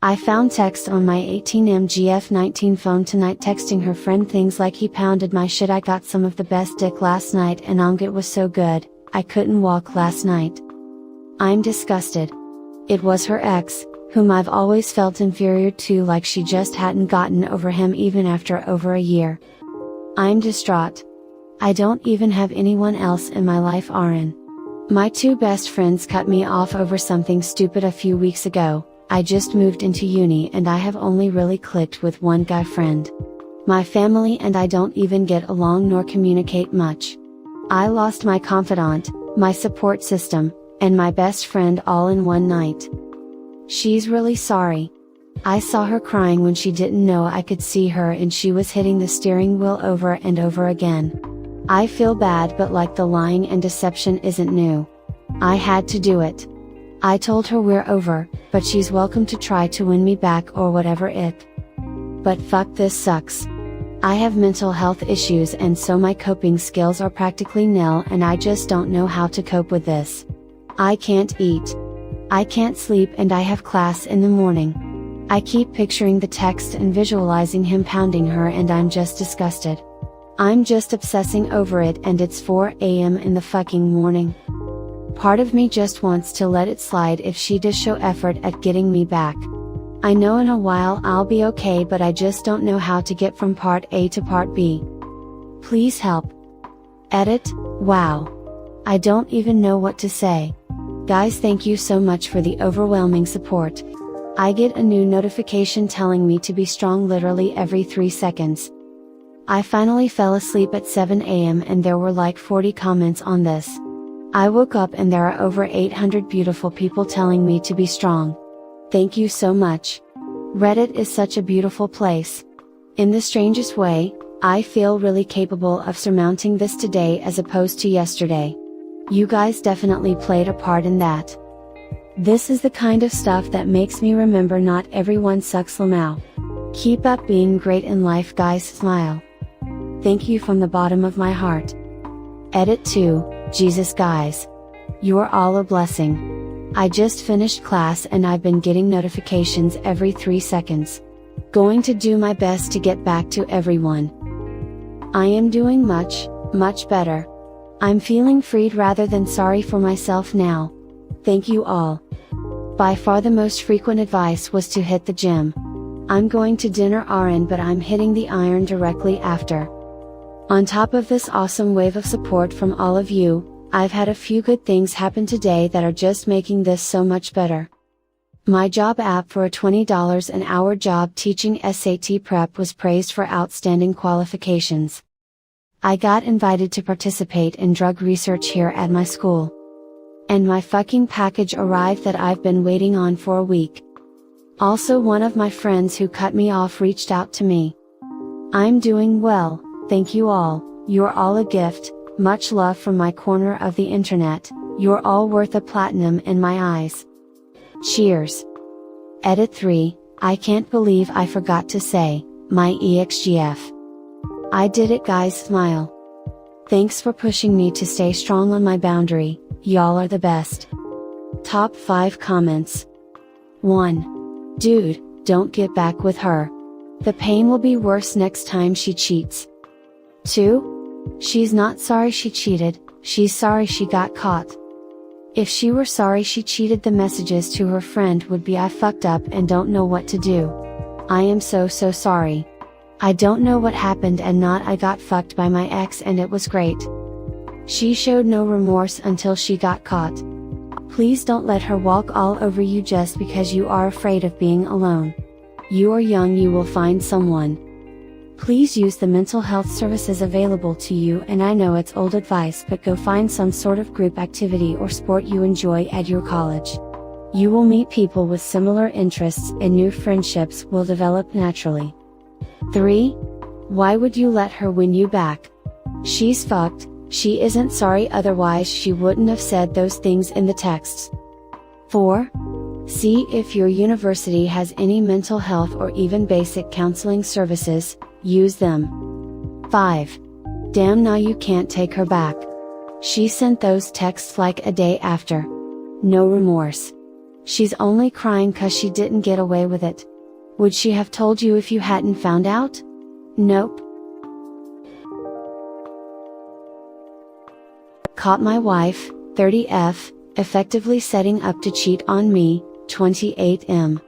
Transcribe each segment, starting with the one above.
I found text on my 18MGF19 phone tonight texting her friend things like he pounded my shit, I got some of the best dick last night and it was so good, I couldn't walk last night. I'm disgusted. It was her ex, whom I've always felt inferior to, like she just hadn't gotten over him even after over a year. I'm distraught. I don't even have anyone else in my life. RN. My two best friends cut me off over something stupid a few weeks ago. I just moved into uni and I have only really clicked with one guy friend. My family and I don't even get along nor communicate much. I lost my confidant, my support system, and my best friend all in one night. She's really sorry. I saw her crying when she didn't know I could see her and she was hitting the steering wheel over and over again. I feel bad, but like the lying and deception isn't new. I had to do it. I told her we're over, but she's welcome to try to win me back or whatever it. But fuck, this sucks. I have mental health issues and so my coping skills are practically nil and I just don't know how to cope with this. I can't eat. I can't sleep and I have class in the morning. I keep picturing the text and visualizing him pounding her and I'm just disgusted. I'm just obsessing over it and it's 4 AM in the fucking morning. Part of me just wants to let it slide if she does show effort at getting me back. I know in a while I'll be okay, but I just don't know how to get from part A to part B. Please help. Edit. Wow. I don't even know what to say. Guys, thank you so much for the overwhelming support. I get a new notification telling me to be strong literally every 3 seconds. I finally fell asleep at 7 AM and there were like 40 comments on this. I woke up and there are over 800 beautiful people telling me to be strong. Thank you so much. Reddit is such a beautiful place. In the strangest way, I feel really capable of surmounting this today as opposed to yesterday. You guys definitely played a part in that. This is the kind of stuff that makes me remember not everyone sucks. Lamau. Keep up being great in life, guys. Smile. Thank you from the bottom of my heart. Edit 2. Jesus guys. You're all a blessing. I just finished class and I've been getting notifications every 3 seconds. Going to do my best to get back to everyone. I am doing much better. I'm feeling freed rather than sorry for myself now. Thank you all. By far the most frequent advice was to hit the gym. I'm going to dinner RN, but I'm hitting the iron directly after. On top of this awesome wave of support from all of you, I've had a few good things happen today that are just making this so much better. My job app for a $20 an hour job teaching SAT prep was praised for outstanding qualifications. I got invited to participate in drug research here at my school. And my fucking package arrived that I've been waiting on for a week. Also, one of my friends who cut me off reached out to me. I'm doing well, thank you all, you're all a gift, much love from my corner of the internet, you're all worth a platinum in my eyes. Cheers. Edit 3, I can't believe I forgot to say, my EXGF. I did it guys, smile. Thanks for pushing me to stay strong on my boundary, y'all are the best. Top 5 comments. 1. Dude, don't get back with her. The pain will be worse next time she cheats. 2. She's not sorry she cheated, she's sorry she got caught. If she were sorry she cheated, the messages to her friend would be, I fucked up and don't know what to do. I am so sorry. I don't know what happened and not I got fucked by my ex and it was great. She showed no remorse until she got caught. Please don't let her walk all over you just because you are afraid of being alone. You are young, you will find someone. Please use the mental health services available to you, and I know it's old advice, but go find some sort of group activity or sport you enjoy at your college. You will meet people with similar interests and new friendships will develop naturally. 3. Why would you let her win you back? She's fucked, she isn't sorry, otherwise she wouldn't have said those things in the texts. 4. See if your university has any mental health or even basic counseling services, use them. 5. Damn, now you can't take her back. She sent those texts like a day after. No remorse. She's only crying 'cause she didn't get away with it. Would she have told you if you hadn't found out? Nope. Caught my wife, 30F, effectively setting up to cheat on me, 28M.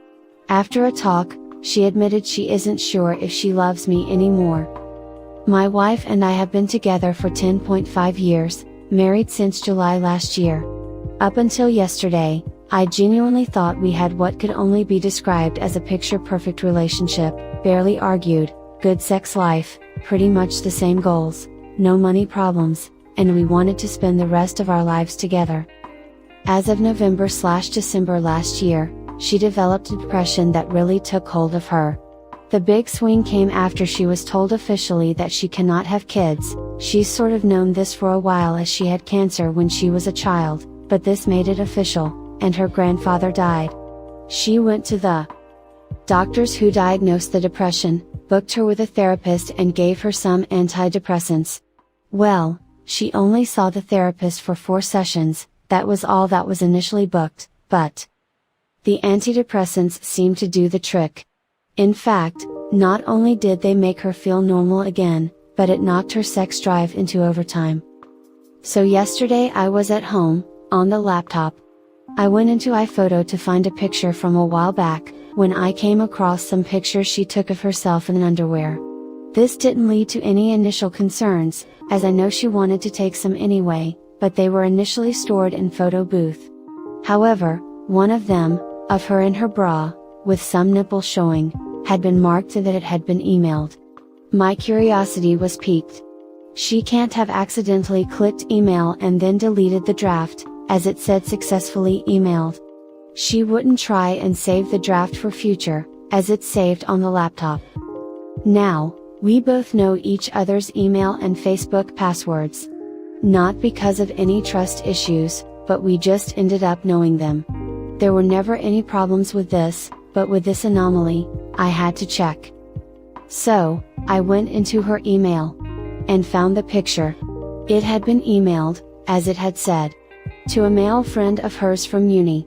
After a talk, she admitted she isn't sure if she loves me anymore. My wife and I have been together for 10.5 years, married since July last year. Up until yesterday, I genuinely thought we had what could only be described as a picture-perfect relationship, barely argued, good sex life, pretty much the same goals, no money problems, and we wanted to spend the rest of our lives together. As of November/December last year, she developed a depression that really took hold of her. The big swing came after she was told officially that she cannot have kids. She's sort of known this for a while as she had cancer when she was a child, but this made it official, and her grandfather died. She went to the doctors who diagnosed the depression, booked her with a therapist and gave her some antidepressants. Well, she only saw the therapist for 4 sessions, that was all that was initially booked, but the antidepressants seemed to do the trick. In fact, not only did they make her feel normal again, but it knocked her sex drive into overdrive. So yesterday I was at home, on the laptop. I went into iPhoto to find a picture from a while back, when I came across some pictures she took of herself in underwear. This didn't lead to any initial concerns, as I know she wanted to take some anyway, but they were initially stored in photo booth. However, one of them, of her in her bra, with some nipples showing, had been marked that it had been emailed. My curiosity was piqued. She can't have accidentally clicked email and then deleted the draft, as it said successfully emailed. She wouldn't try and save the draft for future, as it's saved on the laptop. Now, we both know each other's email and Facebook passwords. Not because of any trust issues, but we just ended up knowing them. There were never any problems with this, but with this anomaly, I had to check. So, I went into her email, and found the picture. It had been emailed, as it had said, to a male friend of hers from uni.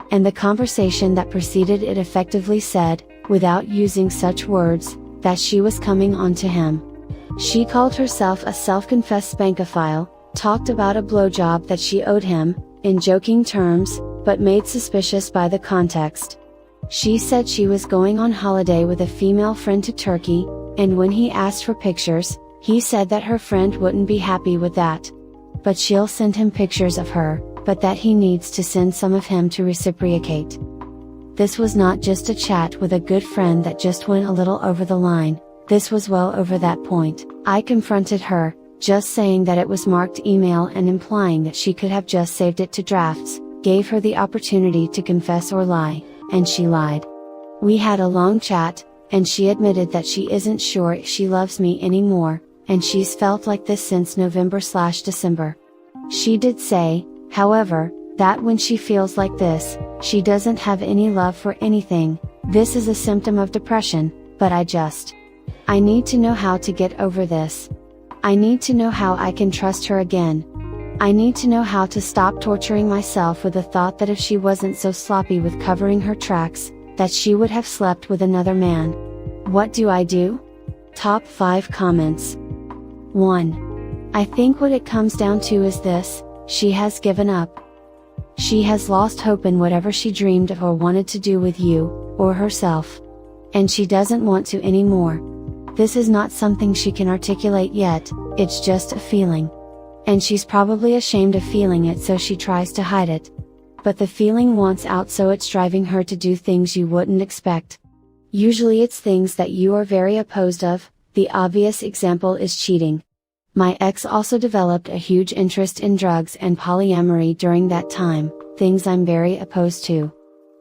And the conversation that preceded it effectively said, without using such words, that she was coming on to him. She called herself a self-confessed spankophile, talked about a blowjob that she owed him, in joking terms, but made suspicious by the context. She said she was going on holiday with a female friend to Turkey, and when he asked for pictures, he said that her friend wouldn't be happy with that. But she'll send him pictures of her, but that he needs to send some of him to reciprocate. This was not just a chat with a good friend that just went a little over the line, this was well over that point. I confronted her, just saying that it was marked email and implying that she could have just saved it to drafts, gave her the opportunity to confess or lie, and she lied. We had a long chat, and she admitted that she isn't sure if she loves me anymore, and she's felt like this since November/December. She did say, however, that when she feels like this, she doesn't have any love for anything. This is a symptom of depression, but I need to know how to get over this. I need to know how I can trust her again. I need to know how to stop torturing myself with the thought that if she wasn't so sloppy with covering her tracks, that she would have slept with another man. What do I do? Top 5 comments. 1. I think what it comes down to is this: she has given up. She has lost hope in whatever she dreamed of or wanted to do with you, or herself. And she doesn't want to anymore. This is not something she can articulate yet, it's just a feeling. And she's probably ashamed of feeling it, so she tries to hide it. But the feeling wants out, so it's driving her to do things you wouldn't expect. Usually it's things that you are very opposed of. The obvious example is cheating. My ex also developed a huge interest in drugs and polyamory during that time, things I'm very opposed to.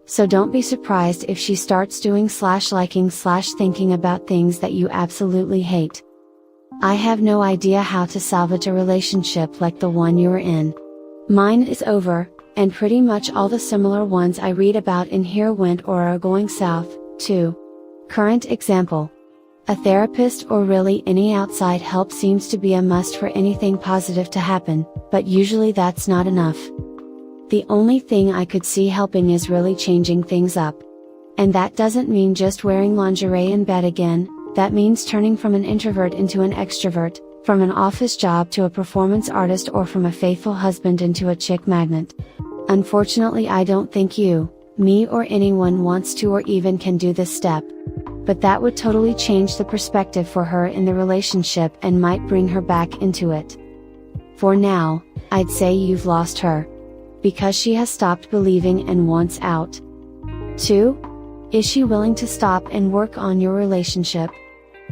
So don't be surprised if she starts doing /liking/thinking about things that you absolutely hate. I have no idea how to salvage a relationship like the one you're in. Mine is over, and pretty much all the similar ones I read about in here went or are going south, too. Current example. A therapist or really any outside help seems to be a must for anything positive to happen, but usually that's not enough. The only thing I could see helping is really changing things up. And that doesn't mean just wearing lingerie in bed again, that means turning from an introvert into an extrovert, from an office job to a performance artist, or from a faithful husband into a chick magnet. Unfortunately, I don't think you, me, or anyone wants to or even can do this step. But that would totally change the perspective for her in the relationship and might bring her back into it. For now, I'd say you've lost her. Because she has stopped believing and wants out. 2. Is she willing to stop and work on your relationship?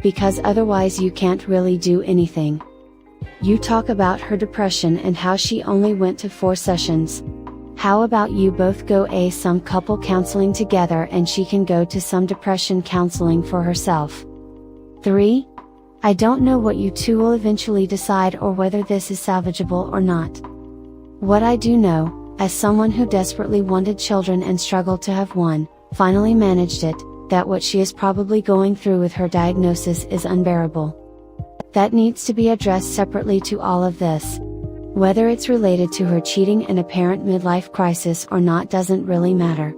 Because otherwise you can't really do anything. You talk about her depression and how she only went to 4 sessions. How about you both go some couple counseling together and she can go to some depression counseling for herself. 3. I don't know what you two will eventually decide or whether this is salvageable or not. What I do know, as someone who desperately wanted children and struggled to have one, finally managed it, that what she is probably going through with her diagnosis is unbearable. That needs to be addressed separately to all of this. Whether it's related to her cheating and apparent midlife crisis or not doesn't really matter.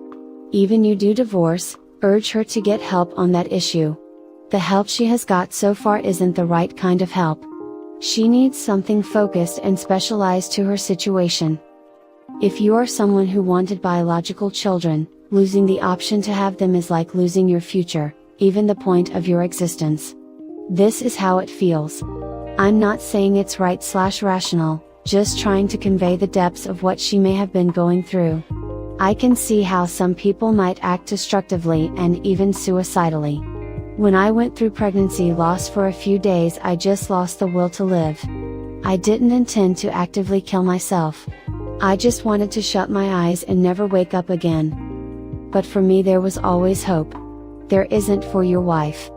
Even you do divorce, urge her to get help on that issue. The help she has got so far isn't the right kind of help. She needs something focused and specialized to her situation. If you are someone who wanted biological children, losing the option to have them is like losing your future, even the point of your existence. This is how it feels. I'm not saying it's right/rational, just trying to convey the depths of what she may have been going through. I can see how some people might act destructively and even suicidally. When I went through pregnancy loss for a few days, I just lost the will to live. I didn't intend to actively kill myself. I just wanted to shut my eyes and never wake up again. But for me there was always hope. There isn't for your wife.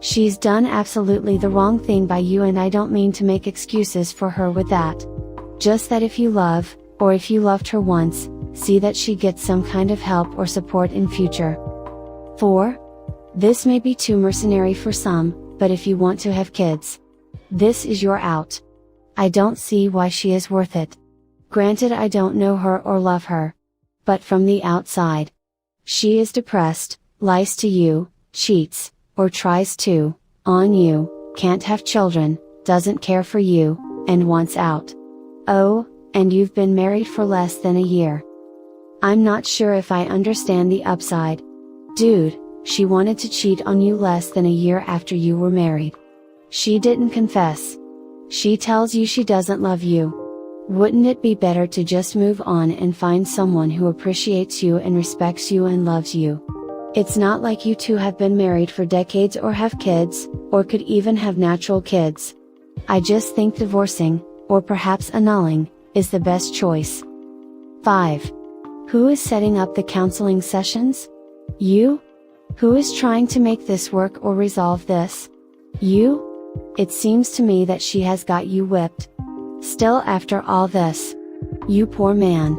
She's done absolutely the wrong thing by you, and I don't mean to make excuses for her with that. Just that if you love, or if you loved her once, see that she gets some kind of help or support in future. 4. This may be too mercenary for some, but if you want to have kids, this is your out. I don't see why she is worth it. Granted, I don't know her or love her. But from the outside, she is depressed, lies to you, cheats, or tries to, on you, can't have children, doesn't care for you, and wants out. Oh, and you've been married for less than a year. I'm not sure if I understand the upside. Dude, she wanted to cheat on you less than a year after you were married. She didn't confess. She tells you she doesn't love you. Wouldn't it be better to just move on and find someone who appreciates you and respects you and loves you? It's not like you two have been married for decades or have kids, or could even have natural kids. I just think divorcing, or perhaps annulling, is the best choice. 5. Who is setting up the counseling sessions? You? Who is trying to make this work or resolve this? You? It seems to me that she has got you whipped. Still after all this. You poor man.